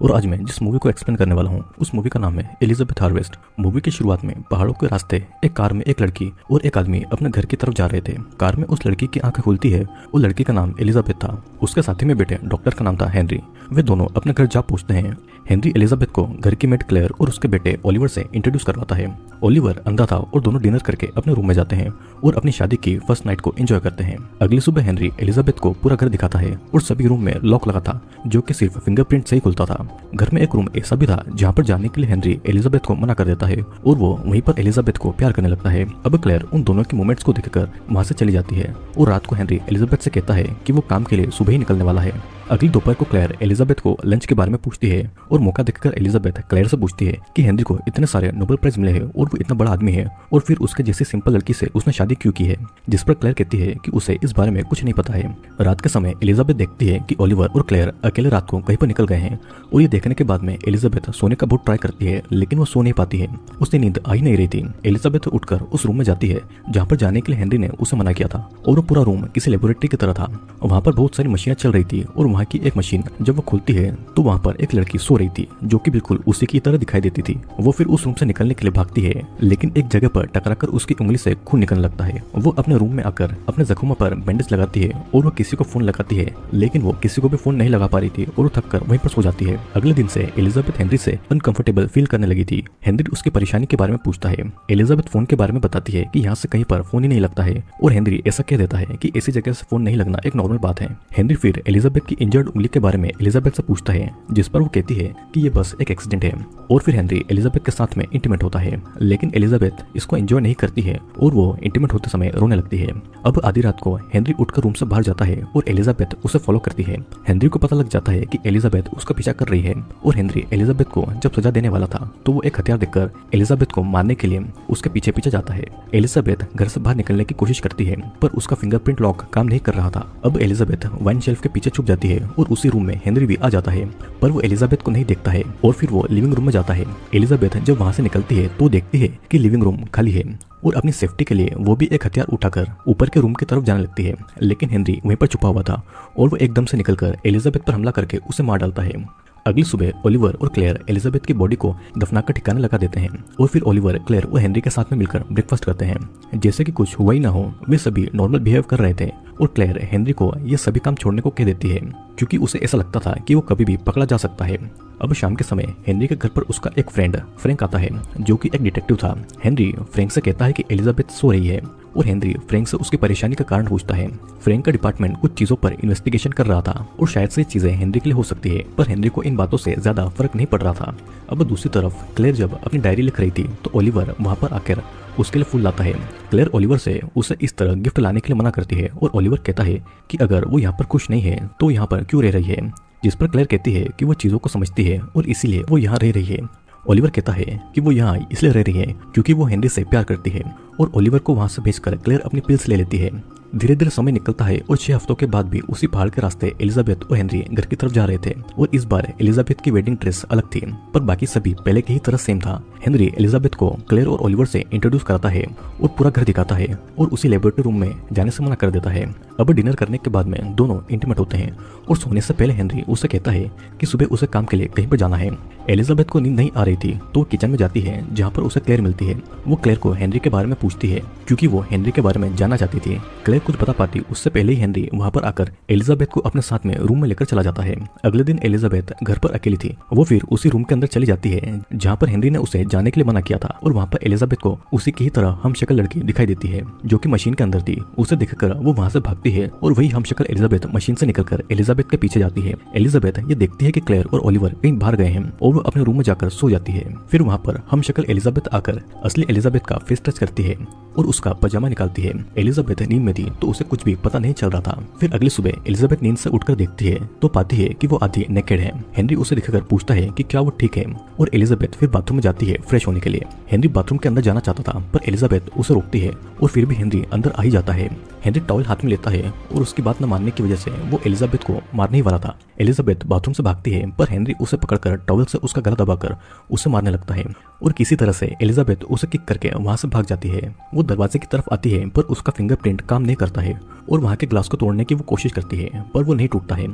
और आज मैं जिस मूवी को एक्सप्लेन करने वाला हूँ उस मूवी का नाम है एलिजाबेथ हार्वेस्ट। मूवी की शुरुआत में पहाड़ों के रास्ते एक कार में एक लड़की और एक आदमी अपने घर की तरफ जा रहे थे। कार में उस लड़की की आंखें खुलती है। वो लड़की का नाम एलिजाबेथ था। उसके साथी में बैठे डॉक्टर का नाम था हेनरी। वे दोनों अपने घर जा पहुंचते हैं। हेनरी एलिजाबेथ को घर की मेड क्लेयर और उसके बेटे ओलिवर से इंट्रोड्यूस करवाता है। ओलिवर अंधा था और दोनों डिनर करके अपने रूम में जाते हैं और अपनी शादी की फर्स्ट नाइट को एंजॉय करते हैं। अगली सुबह हेनरी एलिजाबेथ को पूरा घर दिखाता है और सभी रूम में लॉक लगा था जो कि सिर्फ फिंगरप्रिंट से ही खुलता था। घर में एक रूम ऐसा भी था जहाँ पर जाने के लिए हेनरी एलिजाबेथ को मना कर देता है और वो वहीं पर एलिजाबेथ को प्यार करने लगता है। अब क्लेयर उन दोनों के मोमेंट्स को देखकर वहाँ से चली जाती है और रात को हेनरी एलिजाबेथ से कहता है कि वो काम के लिए सुबह ही निकलने वाला है। अगली दोपहर को क्लेयर एलिजाबेथ को लंच के बारे में पूछती है और मौका देखकर एलिजाबेथ क्लेयर से पूछती है कि हेनरी को इतने सारे नोबेल प्राइज मिले हैं और वो इतना बड़ा आदमी है और फिर उसके जैसी सिंपल लड़की से उसने शादी क्यों की है, जिस पर क्लेयर कहती है कि उसे इस बारे में कुछ नहीं पता है। रात के समय एलिजाबेथ देखती है कि ओलिवर और क्लेयर अकेले रात को कहीं पर निकल गए हैं और ये देखने के बाद में एलिजाबेथ सोने का बहुत ट्राई करती है लेकिन वो सो नहीं पाती है। उसे नींद आ ही नहीं रही थी। एलिजाबेथ उठकर उस रूम में जाती है जहाँ पर जाने के लिए हेनरी ने उसे मना किया था और वो पूरा रूम किसी लेबोरेटरी की तरह था। वहाँ पर बहुत सारी मशीनें चल रही थी और वहाँ की एक मशीन जब वो खुलती है तो वहाँ पर एक लड़की सो रही थी जो कि बिल्कुल उसी की तरह दिखाई देती थी। वो फिर उस रूम से निकलने के लिए भागती है लेकिन एक जगह पर टकराकर उसकी उंगली से खून निकलने लगता है। वो अपने रूम में आकर अपने जख्मों पर बैंडेज लगाती है और वो किसी को फोन लगाती है लेकिन वो किसी को भी फोन नहीं लगा पा रही थी और वो थककर वहीं पर सो जाती है। अगले दिन से एलिजाबेथ हेनरी से अनकंफर्टेबल फील करने लगी थी। हेनरी उसकी परेशानी के बारे में पूछता है। एलिजाबेथ फोन के बारे में बताती है कि यहाँ से कहीं पर फोन ही नहीं लगता है और हेनरी ऐसा कह देता है कि ऐसी जगह से फोन नहीं लगना एक नॉर्मल बात है। हेनरी फिर एलिजाबेथ की इंजर्ड उंगली के बारे में एलिजाबेथ से पूछता है जिस पर वो कहती है कि ये बस एक एक्सीडेंट है और फिर हेनरी एलिजाबेथ के साथ में इंटीमेट होता है लेकिन एलिजाबेथ इसको एंजॉय नहीं करती है और वो इंटीमेट होते समय रोने लगती है। अब आधी रात को हेनरी उठकर रूम से बाहर जाता है और एलिजाबेथ उसे फॉलो करती है। हेनरी को पता लग जाता है कि एलिजाबेथ उसका पीछा कर रही है और हेनरी एलिजाबेथ को जब सजा देने वाला था तो वो एक हथियार देखकर एलिजाबेथ को मारने के लिए उसके पीछे पीछे जाता है। एलिजाबेथ घर से बाहर निकलने की कोशिश करती है पर उसका फिंगरप्रिंट लॉक काम नहीं कर रहा था। अब एलिजाबेथ वाइन शेल्फ के पीछे छुप जाती है और उसी रूम में हेनरी भी आ जाता है पर वो एलिजाबेथ को नहीं देखता है और फिर वो लिविंग रूम में जाता है। एलिजाबेथ जब वहां से निकलती है तो देखती है कि लिविंग रूम खाली है और अपनी सेफ्टी के लिए वो भी एक हथियार उठाकर ऊपर के रूम की तरफ जाने लगती है लेकिन हेनरी वहीं पर छुपा हुआ था और वो एकदम से निकलकर एलिजाबेथ पर हमला करके उसे मार डालता है। अगली सुबह ओलिवर और क्लेयर एलिजाबेथ की बॉडी को दफनाकर ठिकाने लगा देते हैं और फिर ओलिवर क्लेयर और हेनरी के साथ में मिलकर ब्रेकफास्ट करते हैं जैसे कि कुछ हुआ ही ना हो। वे सभी नॉर्मल बिहेव कर रहे थे और क्लेयर हेनरी को ये सभी काम छोड़ने को कह देती है क्योंकि उसे ऐसा लगता था कि वो कभी भी पकड़ा जा सकता है। अब शाम के समय हेनरी के घर पर उसका एक फ्रेंड फ्रैंक आता है जो कि एक डिटेक्टिव था। हेनरी फ्रैंक से कहता है कि एलिजाबेथ सो रही है और हेनरी फ्रैंक से उसकी परेशानी का कारण पूछता है। फ्रैंक का डिपार्टमेंट कुछ चीजों पर इन्वेस्टिगेशन कर रहा था और शायद से चीजें हेनरी के लिए हो सकती है पर हेनरी को इन बातों से ज्यादा फर्क नहीं पड़ रहा था। अब दूसरी तरफ क्लेयर जब अपनी डायरी लिख रही थी तो ओलिवर वहां पर आकर उसके लिए फूल लाता है। क्लेयर ओलिवर से उसे इस तरह गिफ्ट लाने के लिए मना करती है और ओलिवर कहता है कि अगर वो यहाँ पर खुश नहीं है तो यहाँ पर क्यों रह रही है, जिस पर क्लेयर कहती है कि वो चीजों को समझती है और इसीलिए वो यहाँ रह रही है। ओलिवर कहता है कि वो यहाँ इसलिए रह रही है क्योंकि वो हेनरी से प्यार करती है और ओलिवर को वहां से भेजकर क्लेयर अपनी पिल्स ले लेती है। धीरे धीरे समय निकलता है और 6 हफ्तों के बाद भी उसी पहाड़ के रास्ते एलिजाबेथ और हेनरी घर की तरफ जा रहे थे और इस बार एलिजाबेथ की वेडिंग ड्रेस अलग थी पर बाकी सभी पहले की ही तरह सेम था। हेनरी एलिजाबेथ को क्लेयर और ओलिवर से इंट्रोड्यूस कराता है और पूरा घर दिखाता है और उसी लेबोरेटरी रूम में जाने से मना कर देता है। अब डिनर करने के बाद में दोनों इंटीमेट होते हैं और सोने से पहले हेनरी उसे कहता है कि सुबह उसे काम के लिए कहीं पर जाना है। एलिजाबेथ को नींद नहीं आ रही थी तो वो किचन में जाती है जहाँ पर उसे क्लेयर मिलती है। वो क्लेयर को हेनरी के बारे में पूछती है क्योंकि वो हेनरी के बारे में जानना चाहती थी। क्लेयर कुछ बता पाती उससे पहले ही हेनरी वहाँ पर आकर एलिजाबेथ को अपने साथ में रूम में लेकर चला जाता है। अगले दिन एलिजाबेथ घर पर अकेली थी। वो फिर उसी रूम के अंदर चली जाती है जहाँ पर हेनरी ने उसे जाने के लिए मना किया था और वहाँ पर एलिजाबेथ को उसी की ही तरह हमशक्ल लड़की दिखाई देती है जो कि मशीन के अंदर थी। उसे देखकर वो वहाँ से भागती है और वही हमशक्ल एलिजाबेथ मशीन से निकलकर एलिजाबेथ के पीछे जाती है। एलिजाबेथ ये देखती है कि क्लेयर और ओलिवर कहीं बाहर गए हैं और वो अपने रूम में जाकर सो जाती है। फिर वहाँ पर हमशक्ल एलिजाबेथ आकर असली एलिजाबेथ का फेस टच करती है और उसका पजामा निकालती है। एलिजाबेथ नींद में थी तो उसे कुछ भी पता नहीं चल रहा था। फिर अगली सुबह एलिजाबेथ नींद से उठकर देखती है तो पाती है कि वो आधी नेकेड है। हेनरी उसे दिखाकर पूछता है कि क्या वो ठीक है और एलिजाबेथ फिर बाथरूम में जाती है फ्रेश होने के लिए। हेनरी बाथरूम के अंदर जाना चाहता था पर एलिजाबेथ उसे रोकती है और फिर भी हेनरी अंदर आ ही जाता है। हेनरी टॉवल हाथ में लेता है और उसकी बात न मानने की वजह से वो एलिजाबेथ को मारने ही वाला था। एलिजाबेथ बाथरूम से भागती है पर हेनरी उसे पकड़कर टॉवल से उसका गला दबाकर उसे मारने लगता है और किसी तरह से एलिजाबेथ उसे किक करके वहां से भाग जाती है। वो दरवाजे की तरफ आती है पर उसका फिंगरप्रिंट काम नहीं करता है और वहां के ग्लास को तोड़ने की वो कोशिश करती है पर वो नहीं टूटता है।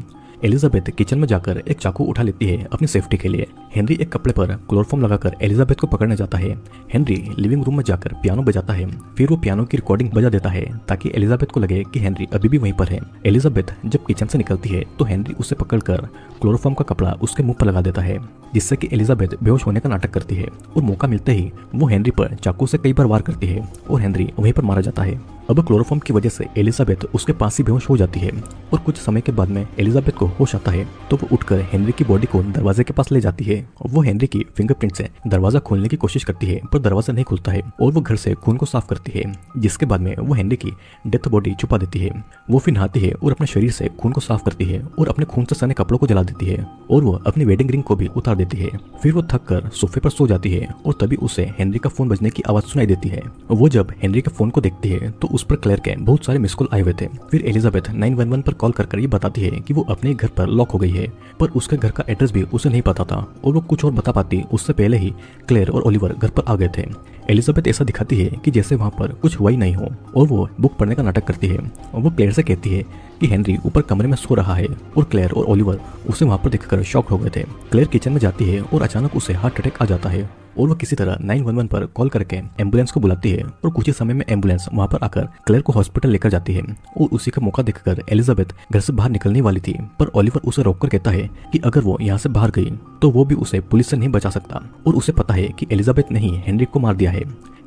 एलिजाबेथ किचन में जाकर एक चाकू उठा लेती है अपनी सेफ्टी के लिए। हेनरी एक कपड़े पर क्लोरोफॉर्म लगाकर एलिजाबेथ को पकड़ने जाता है। हेनरी लिविंग रूम में जाकर पियानो बजाता है, फिर वो पियानो की रिकॉर्डिंग बजा देता है ताकि एलिजाबेथ को लगे कि हेनरी अभी भी वहीं पर है। एलिजाबेथ जब किचन से निकलती है तो हेनरी उसे पकड़कर क्लोरोफॉर्म का कपड़ा उसके मुंह पर लगा देता है, जिससे कि एलिजाबेथ बेहोश होने का नाटक करती है और मौका मिलते ही वो हेनरी पर चाकू से कई बार वार करती है और हेनरी वहीं पर मारा जाता है। अब क्लोरोफॉर्म की वजह से एलिजाबेथ उसके पास ही बेहोश हो जाती है और कुछ समय के बाद में एलिजाबेथ को होश आता है तो वो उठकर हेनरी की बॉडी को दरवाजे के पास ले जाती है। वो हेनरी की फिंगरप्रिंट से दरवाजा खोलने की कोशिश करती है पर दरवाजा नहीं खुलता है और वो घर से खून को साफ करती है, जिसके बाद में वो हेनरी की डेथ बॉडी छुपा देती है। वो फिर नहाती है और अपने शरीर से खून को साफ करती है और अपने खून से सने कपड़ों को जला देती है और वो अपनी वेडिंग रिंग को भी उतार देती है। फिर वो थक कर सोफे पर सो जाती है और तभी उसे हेनरी का फोन बजने की आवाज सुनाई देती है। वो जब हेनरी के फोन को देखती है तो उस पर क्लेयर के बहुत सारे मिस कॉल आए हुए थे। फिर एलिजाबेथ 911 पर कॉल कर ये बताती है कि वो अपने घर पर लॉक हो गई है, पर उसके घर का एड्रेस भी उसे नहीं पता था और वो कुछ और बता पाती उससे पहले ही क्लेयर और ओलिवर घर पर आ गए थे। एलिजाबेथ ऐसा दिखाती है कि जैसे वहां पर कुछ हुआ ही नहीं हो और वो बुक पढ़ने का नाटक करती है और वो क्लेयर से कहती है कि हेनरी ऊपर कमरे में सो रहा है और क्लेयर और ओलिवर उसे वहां पर देखकर शॉक्ड हो गए थे। क्लेयर किचन में जाती है और अचानक उसे हार्ट अटैक आ जाता है और वो किसी तरह 911 पर कॉल करके एम्बुलेंस को बुलाती है और कुछ ही समय में एम्बुलेंस वहां पर आकर क्लेयर को हॉस्पिटल लेकर जाती है और उसी का मौका देखकर एलिजाबेथ घर से बाहर निकलने वाली थी, पर ओलिवर उसे रोककर कहता है कि अगर वो यहाँ से बाहर गई तो वो भी उसे पुलिस से नहीं बचा सकता और उसे पता है कि एलिजाबेथ ने ही हेनरी को मार दिया है।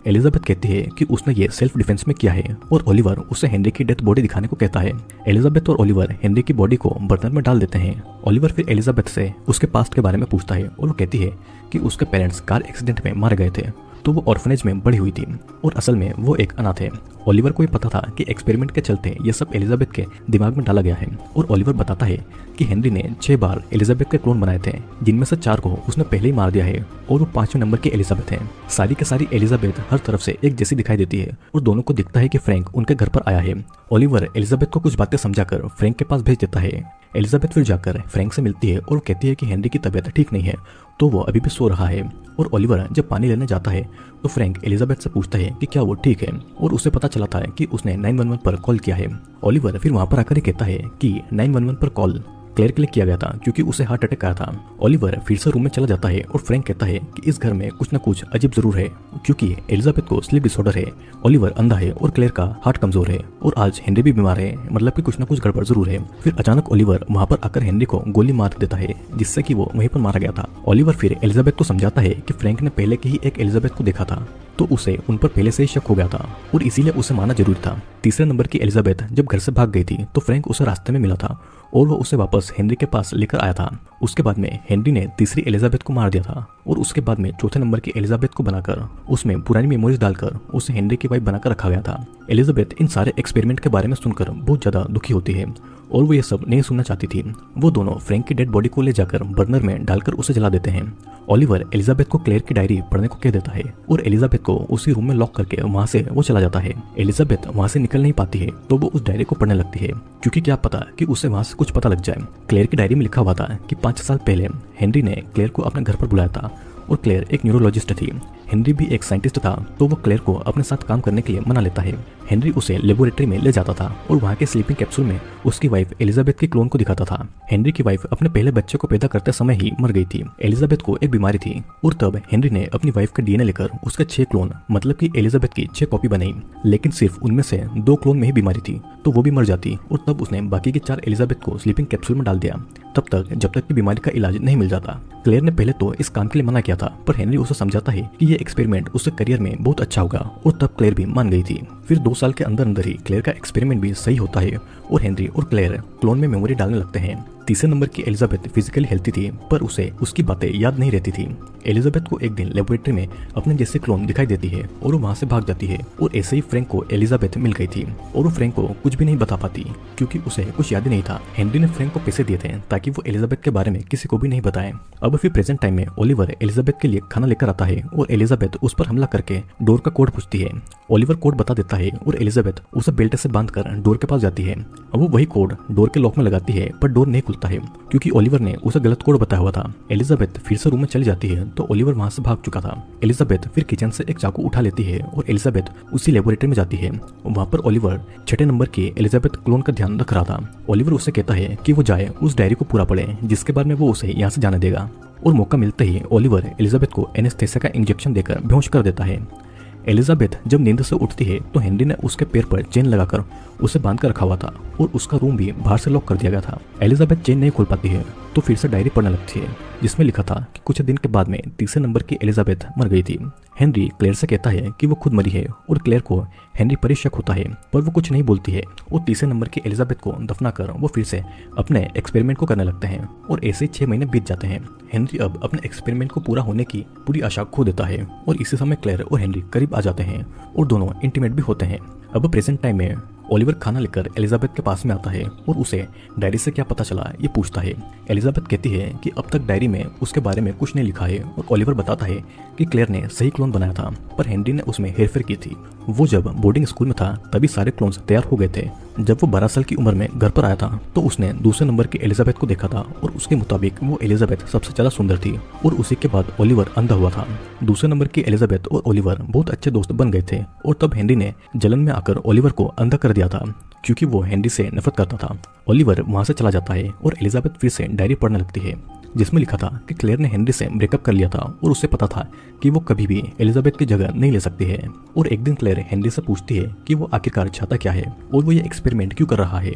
एलिजाबेथ कहती है कि उसने ये सेल्फ डिफेंस में किया है और ओलिवर उसे हेनरी की डेथ बॉडी दिखाने को कहता है। एलिजाबेथ और ओलिवर हेनरी की बॉडी को बर्नर में डाल देते हैं। ओलिवर फिर एलिजाबेथ से उसके पास्ट के बारे में पूछता है और वो कहती है कि उसके पेरेंट्स कार एक्सीडेंट में मारे गए थे तो वो ऑर्फनेज में बड़ी हुई थी और असल में वो एक अनाथ है। ओलिवर को ये पता था कि एक्सपेरिमेंट के चलते ये सब एलिजाबेथ के दिमाग में डाला गया है और ओलिवर बताता है कि हेनरी ने 6 बार एलिजाबेथ के क्लोन बनाए थे, जिनमें से 4 को उसने पहले ही मार दिया है और वो 5वें नंबर की एलिजाबेथ है। सारी के सारी एलिजाबेथ हर तरफ से एक जैसी दिखाई देती है और दोनों को दिखता है कि फ्रैंक उनके घर पर आया है। ओलिवर एलिजाबेथ को कुछ बातें समझाकर फ्रैंक के पास भेज देता है। एलिजाबेथ फिर जाकर फ्रैंक से मिलती है और कहती है कि हेनरी की तबीयत ठीक नहीं है तो वो अभी भी सो रहा है। और ओलिवर जब पानी लेने जाता है तो फ्रैंक एलिजाबेथ से पूछता है कि क्या वो ठीक है और उसे पता चलता है कि उसने 911 पर कॉल किया है। ओलिवर फिर वहां पर आकर कहता है कि 911 पर कॉल क्लेयर के लिए किया गया था क्योंकि उसे हार्ट अटैक आया था। ओलिवर फिर से रूम में चला जाता है और फ्रैंक कहता है कि इस घर में कुछ न कुछ अजीब जरूर है क्योंकि एलिजाबेथ को स्लीप डिसऑर्डर है, ओलिवर अंधा है और क्लेयर का हार्ट कमजोर है और आज हेनरी भी बीमार है, मतलब कि कुछ न कुछ गड़बड़ जरूर है। फिर अचानक ओलिवर वहां पर आकर हेनरी को गोली मार देता है जिससे कि वो वहीं पर मारा गया था। ओलिवर फिर एलिजाबेथ को समझाता है कि फ्रैंक ने पहले की ही एक एलिजाबेथ को देखा था तो उसे उन पर पहले से ही शक हो गया था और इसीलिए उसे मारना जरूरी था। तीसरे नंबर की एलिजाबेथ जब घर से भाग गई थी तो फ्रैंक उसे रास्ते में मिला था और वो उसे वापस हेनरी के पास लेकर आया था। उसके बाद में हेनरी ने तीसरी एलिजाबेथ को मार दिया था और उसके बाद में चौथे नंबर की एलिजाबेथ को बनाकर उसमें पुरानी मेमोरीज डालकर उसे हेनरी की वाइफ बनाकर रखा गया था। एलिजाबेथ इन सारे एक्सपेरिमेंट के बारे में सुनकर बहुत ज्यादा दुखी होती है और वो ये सब नहीं सुनना चाहती थी। वो दोनों फ्रैंक की डेड बॉडी को ले जाकर बर्नर में डालकर उसे जला देते हैं। ओलिवर एलिजाबेथ को क्लेयर की डायरी पढ़ने को कह देता है और एलिजाबेथ को उसी रूम में लॉक करके वहां से वो चला जाता है। एलिजाबेथ वहां से निकल नहीं पाती है तो वो उस डायरी को पढ़ने लगती है क्योंकि क्या पता कि उसे वहां से कुछ पता लग जाए। क्लेयर की डायरी में लिखा हुआ था कि 5 साल पहले हेनरी ने क्लेयर को अपने घर पर बुलाया था और क्लेयर एक न्यूरोलॉजिस्ट थी। हेनरी भी एक साइंटिस्ट था तो वो क्लेयर को अपने साथ काम करने के लिए मना लेता है। हेनरी उसे लेबोरेटरी में ले जाता था और वहाँ के स्लीपिंग कैप्सूल में उसकी वाइफ एलिजाबेथ के क्लोन को दिखाता था। हेनरी की वाइफ अपने पहले बच्चे को पैदा करते समय ही मर गई थी। एलिजाबेथ को एक बीमारी थी और तब हेनरी ने अपनी वाइफ का डीएनए लेकर उसके 6 क्लोन मतलब कि एलिजाबेथ की 6 कॉपी बनाई, लेकिन सिर्फ उनमें से 2 क्लोन में ही बीमारी थी तो वो भी मर जाती और तब उसने बाकी की 4 एलिजाबेथ को स्लीपिंग कैप्सूल में डाल दिया तब तक जब तक कि बीमारी का इलाज नहीं मिल जाता। क्लेयर ने पहले तो इस काम के लिए मना किया था पर हेनरी उसे समझाता है कि ये एक्सपेरिमेंट उसके करियर में बहुत अच्छा होगा और तब क्लेयर भी मान गई थी। फिर 2 साल के अंदर अंदर ही क्लेयर का एक्सपेरिमेंट भी सही होता है और हेनरी और क्लेयर क्लोन में मेमोरी डालने लगते हैं। तीसरे नंबर की एलिजाबेथ फिजिकली हेल्थी थी पर उसे उसकी बातें याद नहीं रहती थी। एलिजाबेथ को एक दिन लेबोरेटरी में अपने जैसे क्लोन दिखाई देती है और वो वहां से भाग जाती है और ऐसे ही फ्रैंक को एलिजाबेथ मिल गई थी और वो फ्रैंक को कुछ भी नहीं बता पाती क्योंकि उसे कुछ याद ही नहीं था। हेनरी ने फ्रैंक को पैसे दिए थे ताकि वो एलिजाबेथ के बारे में किसी को भी नहीं बताए। अब फिर प्रेजेंट टाइम में ओलिवर एलिजाबेथ के लिए खाना लेकर आता है और एलिजाबेथ उस पर हमला करके डोर का कोड पूछती है। ओलिवर कोड बता देता है और एलिजाबेथ उसे बेल्ट से बांधकर डोर के पास जाती है। अब वो वही कोड डोर के लॉक में लगाती है पर डोर नहीं खुलता होता है क्योंकि ओलिवर ने उसे गलत कोड बताया हुआ था। एलिजाबेथ फिर से रूम में चली जाती है तो ओलिवर वहां से भाग चुका था। एलिजाबेथ फिर किचन से एक चाकू उठा लेती है और एलिजाबेथ उसी लेबोरेटरी में जाती है। वहां पर ओलिवर 6 नंबर की एलिजाबेथ क्लोन का ध्यान रख रहा था। ओलिवर उसे कहता है कि वो जाए उस डायरी को पूरा पढ़े, जिसके बाद में वो उसे यहाँ से जाने देगा। और मौका मिलते ही ओलिवर एलिजाबेथ को एनेस्थेसिया का इंजेक्शन देकर बेहोश कर देता है। एलिजाबेथ जब नींद से उठती है तो हेनरी ने उसके पैर पर चेन लगाकर उसे बांध कर रखा हुआ था और उसका रूम भी बाहर से लॉक कर दिया गया था। एलिजाबेथ चेन नहीं खोल पाती है तो फिर से डायरी पढ़ने लगती है जिसमें लिखा था कि कुछ दिन के बाद में 3 नंबर की एलिजाबेथ मर गई थी। हेनरी क्लेयर से कहता है कि वो खुद मरी है और क्लेयर को हेनरी पर शक होता है, पर वो कुछ नहीं बोलती है और 3 नंबर की एलिजाबेथ को दफनाकर वो फिर से अपने एक्सपेरिमेंट को करने लगते हैं और ऐसे 6 महीने बीत जाते हैं। हेनरी अब अपने एक्सपेरिमेंट को पूरा होने की पूरी आशा खो देता है और इसी समय क्लेयर और हेनरी करीब आ जाते हैं और दोनों इंटीमेट भी होते हैं। अब प्रेजेंट टाइम में ओलिवर खाना लेकर एलिजाबेथ के पास में आता है और उसे डायरी से क्या पता चला ये पूछता है। एलिजाबेथ कहती है कि अब तक डायरी में उसके बारे में कुछ नहीं लिखा है और ओलिवर बताता है कि क्लेयर ने सही क्लोन बनाया था पर हेनरी ने उसमें हेरफेर की थी। वो जब बोर्डिंग स्कूल में था तभी सारे क्लोन्स तैयार हो गए थे। जब वो 12 साल की उम्र में घर पर आया था तो उसने दूसरे नंबर की एलिजाबेथ को देखा था और उसके मुताबिक वो एलिजाबेथ सबसे ज्यादा सुंदर थी और उसी के बाद ओलिवर अंधा हुआ था। दूसरे नंबर की एलिजाबेथ और ओलिवर बहुत अच्छे दोस्त बन गए थे और तब हेनरी ने जलन में आकर ओलिवर को अंधा कर दिया था क्योंकि वो हेनरी से नफरत करता था। ओलिवर वहां से चला जाता है और एलिजाबेथ फिर से डायरी पढ़ने लगती है जिसमें लिखा था कि क्लेयर ने हेनरी से ब्रेकअप कर लिया था और उसे पता था कि वो कभी भी एलिजाबेथ की जगह नहीं ले सकती है। और एक दिन क्लेयर हेनरी से पूछती है कि वो आखिरकार चाहता क्या है और वो ये एक्सपेरिमेंट क्यों कर रहा है,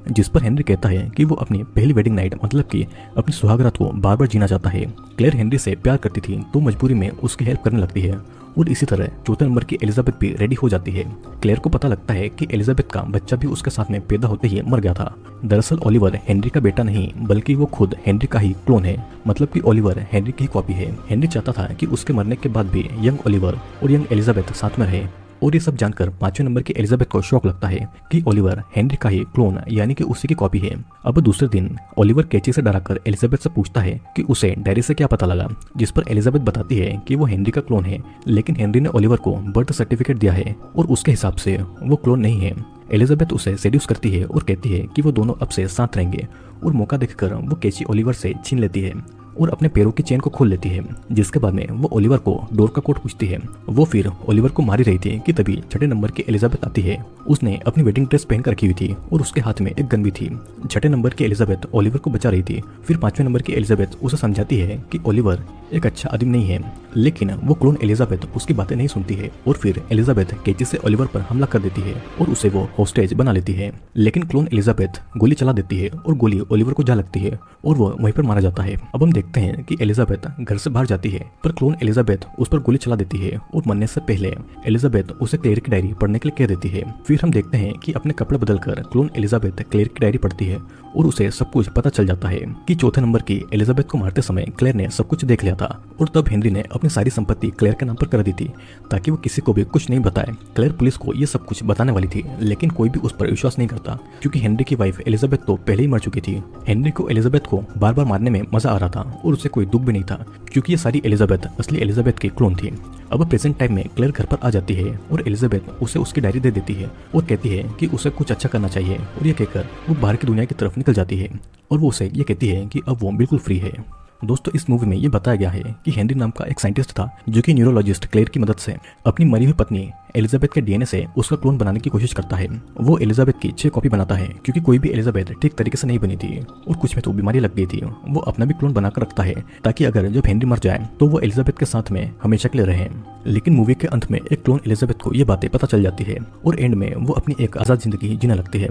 जिस पर हेनरी कहता है कि वो अपनी पहली वेडिंग नाइट मतलब कि अपनी सुहागरात को बार बार जीना चाहता है। क्लेयर हेनरी से प्यार करती थी तो मजबूरी में उसकी हेल्प करने लगती है और इसी तरह 4 नंबर की एलिजाबेथ भी रेडी हो जाती है। क्लेयर को पता लगता है कि एलिजाबेथ का बच्चा भी उसके साथ में पैदा होते ही मर गया था। दरअसल ओलिवर हेनरी का बेटा नहीं बल्कि वो खुद हेनरी का ही क्लोन है, मतलब कि ओलिवर हेनरी की ही कॉपी है। हेनरी चाहता था कि उसके मरने के बाद भी यंग ओलिवर और यंग एलिजाबेथ साथ में रहे और ये सब जानकर 5वें नंबर की एलिजाबेथ को शौक लगता है कि ओलिवर हेनरी का ही क्लोन यानी कि उसी की कॉपी है। अब दूसरे दिन ओलिवर कैची से डराकर एलिजाबेथ से पूछता है कि उसे डायरी से क्या पता लगा, जिस पर एलिजाबेथ बताती है कि वो हेनरी का क्लोन है लेकिन हेनरी ने ओलिवर को बर्थ सर्टिफिकेट दिया है और उसके हिसाब से वो क्लोन नहीं है। एलिजाबेथ उसे सेड्यूस करती है और कहती है कि वो दोनों अब से साथ रहेंगे और मौका देखकर वो कैची ओलिवर से छीन लेती है और अपने पैरों की चेन को खोल लेती है, जिसके बाद में वो ओलिवर को डोर का कोड पूछती है। वो फिर ओलिवर को मार ही रही थी कि तभी 6 नंबर की एलिजाबेथ आती है। उसने अपनी वेडिंग ड्रेस पहन कर रखी हुई थी और उसके हाथ में एक गन भी थी। 6 नंबर की एलिजाबेथ ओलिवर को बचा रही थी। फिर 5वें नंबर की एलिजाबेथ उसे समझाती है कि ओलिवर एक अच्छा आदमी नहीं है, लेकिन वो क्लोन एलिजाबेथ उसकी बातें नहीं सुनती है और फिर एलिजाबेथ कैची से ओलिवर पर हमला कर देती है और उसे वो होस्टेज बना लेती है। लेकिन क्लोन एलिजाबेथ गोली चला देती है और गोली ओलिवर को जा लगती है और वो वहीं पर मारा जाता है। अब हम देखते हैं कि एलिजाबेथ घर से बाहर जाती है पर क्लोन एलिजाबेथ उस पर गोली चला देती है और मरने से पहले एलिजाबेथ उसे क्लेयर की डायरी पढ़ने के लिए कह देती है। फिर हम देखते हैं कि अपने कपड़े बदलकर क्लोन एलिजाबेथ क्लेयर की डायरी पढ़ती है और उसे सब कुछ पता चल जाता है कि 4 नंबर की एलिजाबेथ को मारते समय क्लेयर ने सब कुछ देख लिया था और तब हेनरी ने अपनी सारी संपत्ति क्लेयर के नाम पर कर दी थी ताकि वो किसी को भी कुछ नहीं बताए। क्लेयर पुलिस को ये सब कुछ बताने वाली थी लेकिन कोई भी उस पर विश्वास नहीं करता क्योंकि हेनरी की वाइफ एलिजाबेथ तो पहले ही मर चुकी थी। हेनरी को एलिजाबेथ को बार बार मारने में मजा आ रहा था और उसे कोई दुख भी नहीं था क्योंकि ये सारी एलिजाबेथ असली एलिजाबेथ की क्लोन थी। अब प्रेजेंट टाइम में क्लेयर घर पर आ जाती है और एलिजाबेथ उसे उसकी डायरी दे देती है और कहती है कि उसे कुछ अच्छा करना चाहिए और ये कहकर वो बाहर की दुनिया की तरफ निकल जाती है और वो उसे ये कहती है कि अब वो बिल्कुल फ्री है। दोस्तों इस मूवी में ये बताया गया है कि हेनरी नाम का एक साइंटिस्ट था जो कि न्यूरोलॉजिस्ट क्लेयर की मदद से अपनी मरी हुई पत्नी एलिजाबेथ के डीएनए से उसका क्लोन बनाने की कोशिश करता है। वो एलिजाबेथ की 6 कॉपी बनाता है क्योंकि कोई भी एलिजाबेथ ठीक तरीके से नहीं बनी थी और कुछ में तो बीमारी लग गई थी। वो अपना भी क्लोन बनाकर रखता है ताकि अगर जब हेनरी मर जाए तो वो एलिजाबेथ के साथ में हमेशा के लिए रहे। लेकिन मूवी के अंत में एक क्लोन एलिजाबेथ को ये बातें पता चल जाती है और एंड में वो अपनी एक आजाद जिंदगी जीने लगती है।